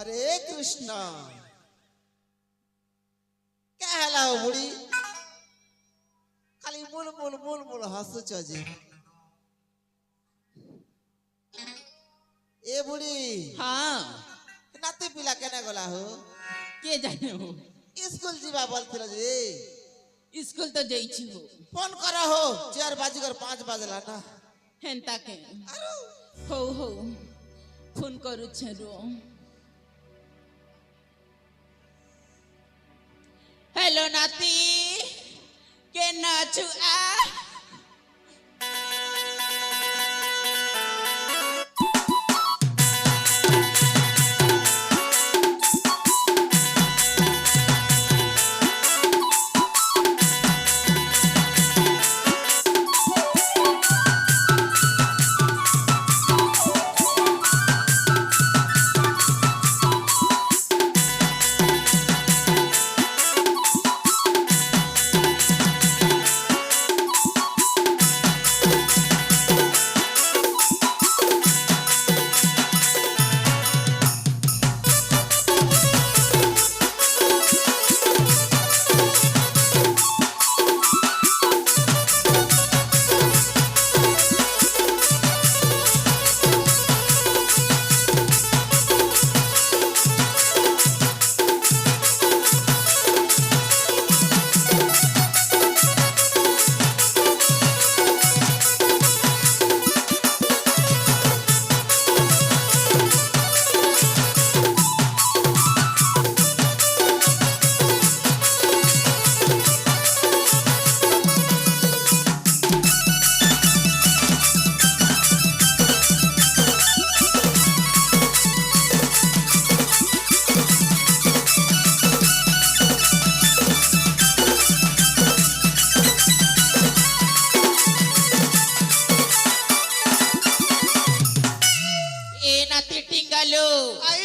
हरे कृष्ण क्या हला हो बुढ़ी खाली मुल मुल मुल मुल हसुच जे ए बुढ़ी हाँ नाती पिला केने गला हो के जाने हो स्कूल जीवा बोलथिल जे स्कूल तो जाइछि हो फोन करा हो 4 बाजीकर 5 बजला ना हेंता के आरो हो फोन करू छरो हेलो नाती के नाचू आ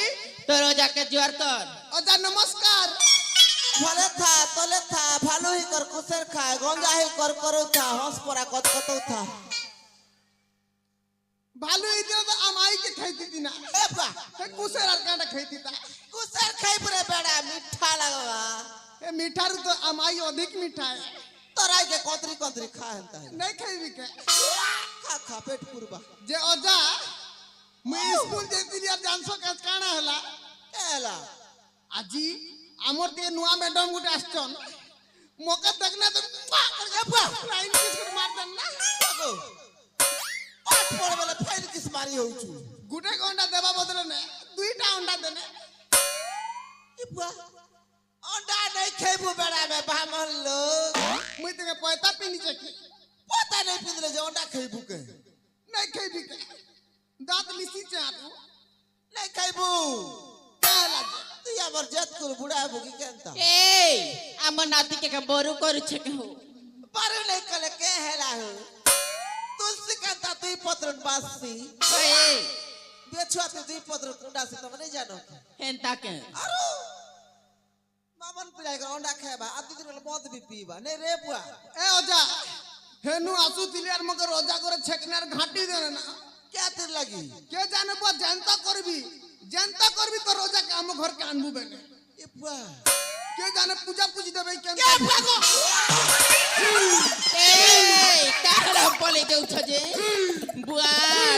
जोर कर अजा नमस्कार भले था तले था भालो ही कर कुसर खाए गंजा ही कर करो था हंस परा कत कतो था भालो इधर तो अमाई के खाईती थी ना ए बा ते कुसर आर कांडा खाईती था कुसर खाई परे बेड़ा मीठा लगवा ए मीठा रू तो अमाई अधिक मीठा है तराई के कोतरी कोतरी खाएंता है नहीं खाईबी के खा खा पेट पुरबा जे अजा मैं स्कूल जेती लिया जानसो का काना हला केला आजी आमर ते नुआ मैडम गुटे आछन मोके देखना तो ए बा लाइन किस कर मार देन ना गो पाठ पढ़े वाला फाइल किस मारी हो छु गुटे अंडा देबा बदले ने दुईटा अंडा देने ए बा अंडा नहीं खेबू बेड़ा में बामन लोग मुई ते पैता पीनी चकी पता नहीं पिंदले जे अंडा खेबू के नहीं खाईबी के दांत लिसी चाटू नहीं खेबू केला तू हमर जत कर बुढ़ा भुगी केनता ए हमर नाती के बोरू करू छे के हो पर नहीं कले के हेला हो तुलसी केनता तू पत्रन बासी ए बेछुआ ते दुई पत्र कुंडा से तुम नहीं जानो हेंता के आरो मामन पिलाई का अंडा खाएबा आदि दिन मद भी पीबा नहीं रे बुआ ए ओजा हेनु आसु तिलियार मगर ओजा करे छकनार घाटी देना ना क्या तेर लगी के जाने बुआ जनता करबी तो रोजा के हम घर के आनबू बने ए बुआ के जाने पूजा पूजी देबे के क्या बुआ को ए काहरा बोले दे उठ जे बुआ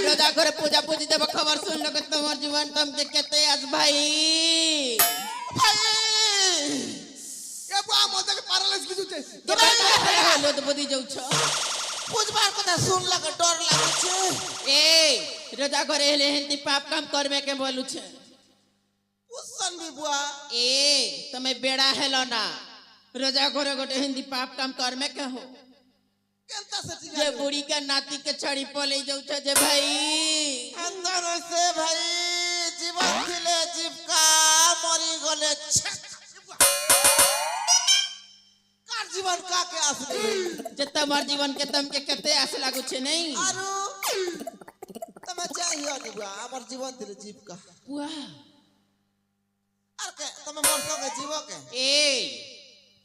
रोजा करे पूजा पूजी देब खबर सुन लो के तोमर जीवन तुम के केते आज भाई ए बुआ मते के पैरालाइज की जुते हेलो तो बदी जाउ छ पूजबार কথা सुन लगे डर लागे छे ए रोजा करे हेले हिंदी पाप काम करबे के बोलू छे उसन भी बुआ ए तमे बेड़ा हेलो ना रोजा करे गोटे हिंदी पाप काम करमे के हो केनता से ठीक जे बुढ़ी के नाती के छड़ी पले जाउ छ जे भाई अंदर से भाई जीवन थिले जीव का मरी गले कार जीवन का के असली जे तमर जीवन के तम के कते आस लागु छे नहीं आरो तमे चाहिए नि बुआ हमर जीवन थिले जीव का बुआ आर के तमे मोर संगे जीव के ए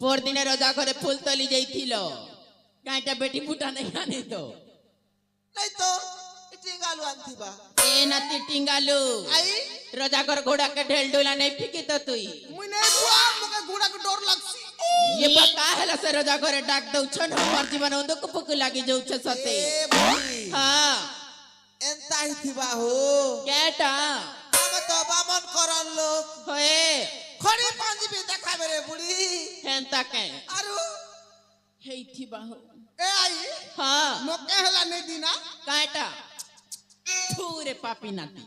पोर दिन रोजा करे फूल तली जाइथिलो काईटा बेटी फुटा नहीं आनी तो नहीं तो इटिंगा टिंगालू आंथिबा ए नाती टिंगालू आई रोजा घर घोड़ा के ढेल डोला नहीं फिकी तो तुई मुई नहीं बुआ मके घोड़ा के डर लागसी ये बका हला से रोजा घरे डाक दउ छन हमर जीवन ओंदो को पुक लागी जाउ छ सते ए बुढ़ी हां एंता ही थिबा हो केटा हम तो बामन करन लोग होए खड़ी पांजी भी देखा मेरे बुढ़ी हेंता के आरु हेई थी बाहो ए आई हां मके हला नहीं दीना काटा थूरे पापी नाती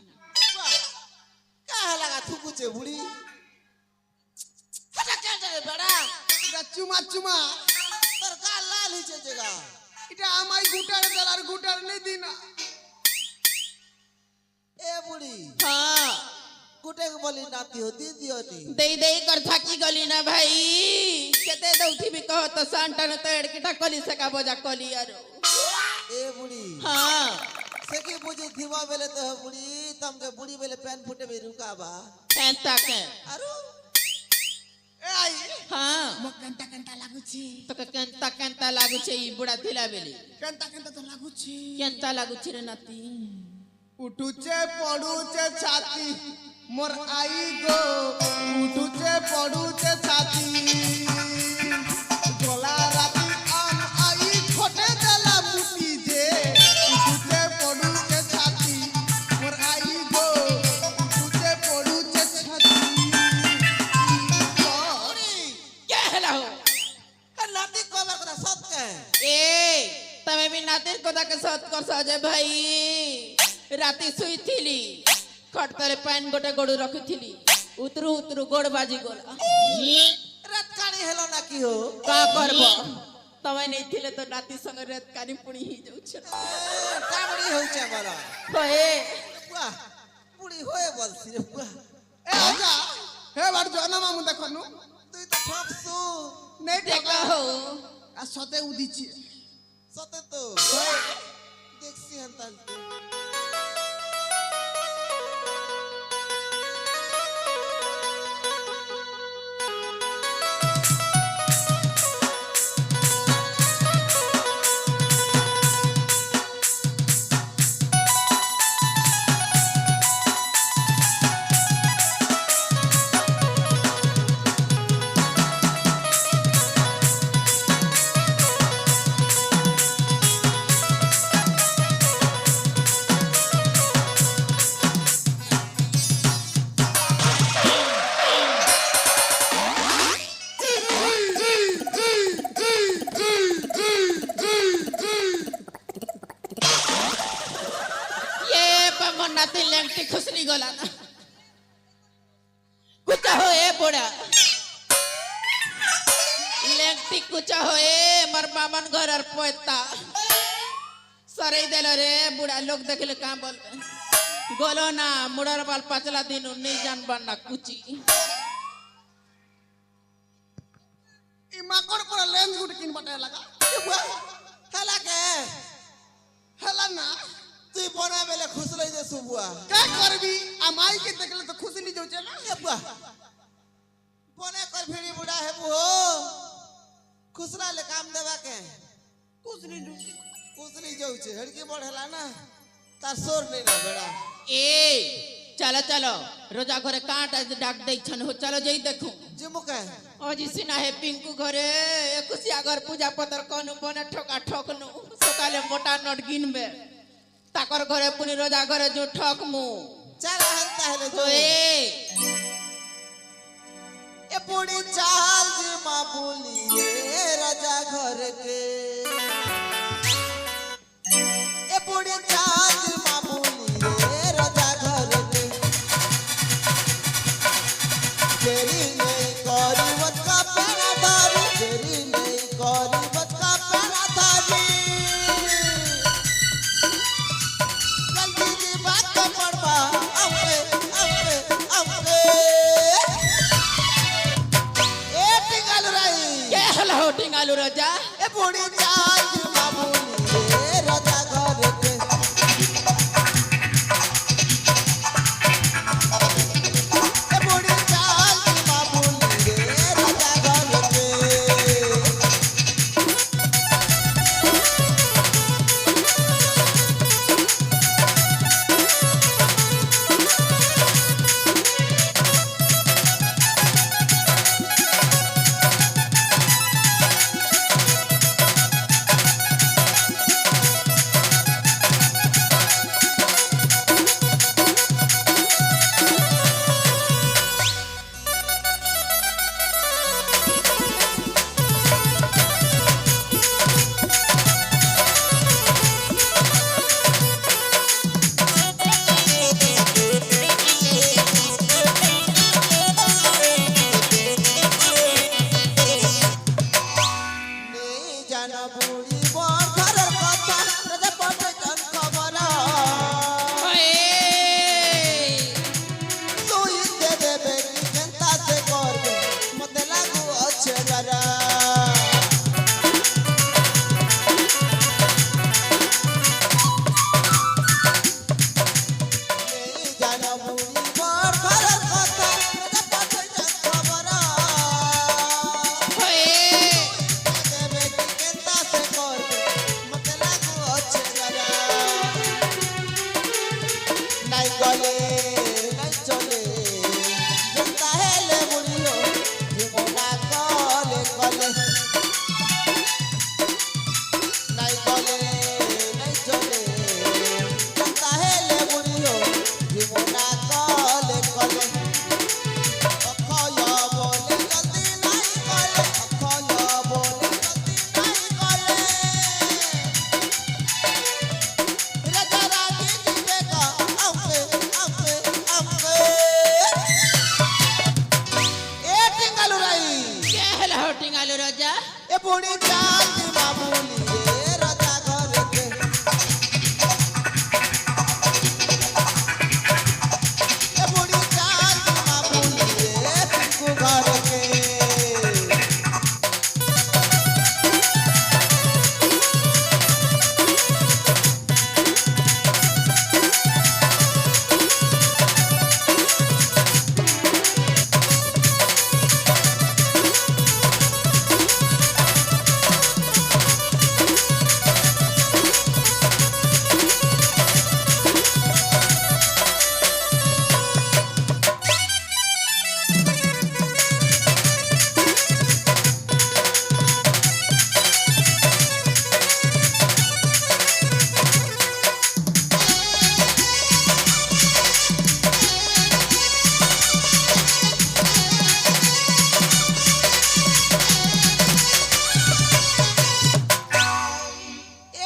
का लगा थुकुचे बुढ़ी हटा क्या जाए बड़ा এটা চুমা চুমা তোর গাল লাল হইছে জেগা এটা আমাই গুটার দেলার গুটার নেই দিনা ए बुढ़ी हां गुटे के बोली नाती हो दीदी होती दे कर थाकी गली ना भाई केते दउथी भी कहो तो सांटन तेड़ किटा कली से का बजा कली यारो ए बुढ़ी हां से की बुझी थिवा बेले तो बुढ़ी तमके बुढ़ी बेले पैन फुटे भी रुका बा हेंता के आरु এ আই हां মকেন্টা কেন্টা লাগুছি तो केंता केंता लागु छे ई बुढ़ा थिला बेली কেন্টা কেন্টা তো লাগুছি केंता लागु छे रे नाती উঠুছে পড়ুছে ছাতি মোর আই গো উঠুছে পড়ুছে ছাতি গলা রাতি আম আই খটে দেলা মুটি যে উঠুছে পড়ুছে ছাতি মোর আই গো উঠুছে পড়ুছে ছাতি के हला हो नाती कोबर करा सत के ए तमे भी नातिर कोदा के साथ कर सजे भाई राती सुई थिली खटतले पैन गोटे गोड़ रखिथिली उतरू उतरू गोड़ बाजी गोला रात काणी हेलो ना की हो का करबो तमे नहीं थिले तो नाती संग रेत कानी पुणी ही जाउ छ काबड़ी होइছে बड़ा होए वाह बुढ़ी होए बोलसी रे वाह এ আজা হে বার জনা মামু দেখনু তুই তো ঠকছু নেই देखा টাকা हो আর সতে উদিছি সতে তো দেখছি হন্তাল তো ये पमन नाती लेंटी खुसली गोला ना कुचा हो ए बुढ़ा लेंटी कुचा हो ए मर बामन घर और पोता सरे देलो रे बुढ़ा लोग देखले का बोल गोलो ना मुड़र बाल पचला दिन नहीं जान बनना कुची ই মাকড় পড়া লেন্স গুটি কিন বাটা লাগা হেলা কে হেলা না তুই বনা বেলে খুশ লই দে সুবুয়া কা করবি আমাই কে দেখলে তো খুশি নি যাচ্ছে না এ বুয়া বনে কর ভিড়ি বুড়া হে বুहो খুশরা ले काम देवा के খুশি নি खुशली जाउछे हड़की बढ़ला ना तार सोर नहीं ना बेड़ा ए चलो चलो रोजा घरे काट डाक दे छन हो चलो जई देखो जिमुके अजी सिना है पिंकू घरे कुसिया घर पूजा पतर कोनु बने ठोका ठोकनु सकाले मोटा नोट गिनबे ताकर घरे पुनी रोजा घरे जो ठोकमु चल हंता है तो ए पूरी चाल जी मां बोलिए राजा घर के ए पूरी चाल जी मां बोलिए राजा घर के तेरी नहीं करी मत का पैरा धारी तेरी नहीं करी मत का पैरा धारी जल्दी जी बात का पड़वा अम्बे अम्बे अम्बे ए टिंगालू राई के हला हो टिंगालू रोजा ए बूढ़ी चाल जी मां बोलिए राजा घर के ए बूढ़ी चाल जी मां बोलिए राजा घर के गलू राजा ए बुढ़ी चांद बाबूली रे राजा घर के ए बुढ़ी चांद बाबूली रे टिकू घर के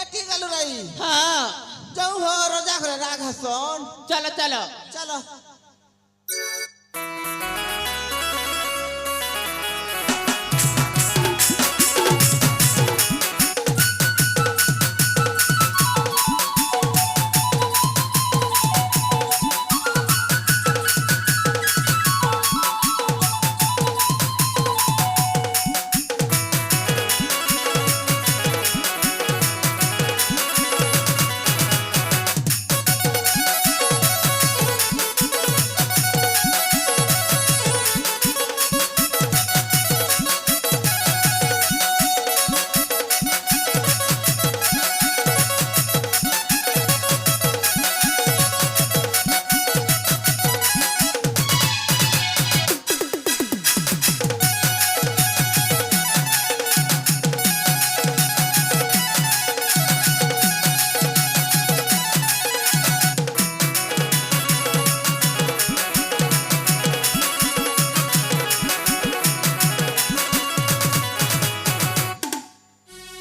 एठी गलू रही हाँ जाऊ हो राजा घर राघसन चलो चलो चलो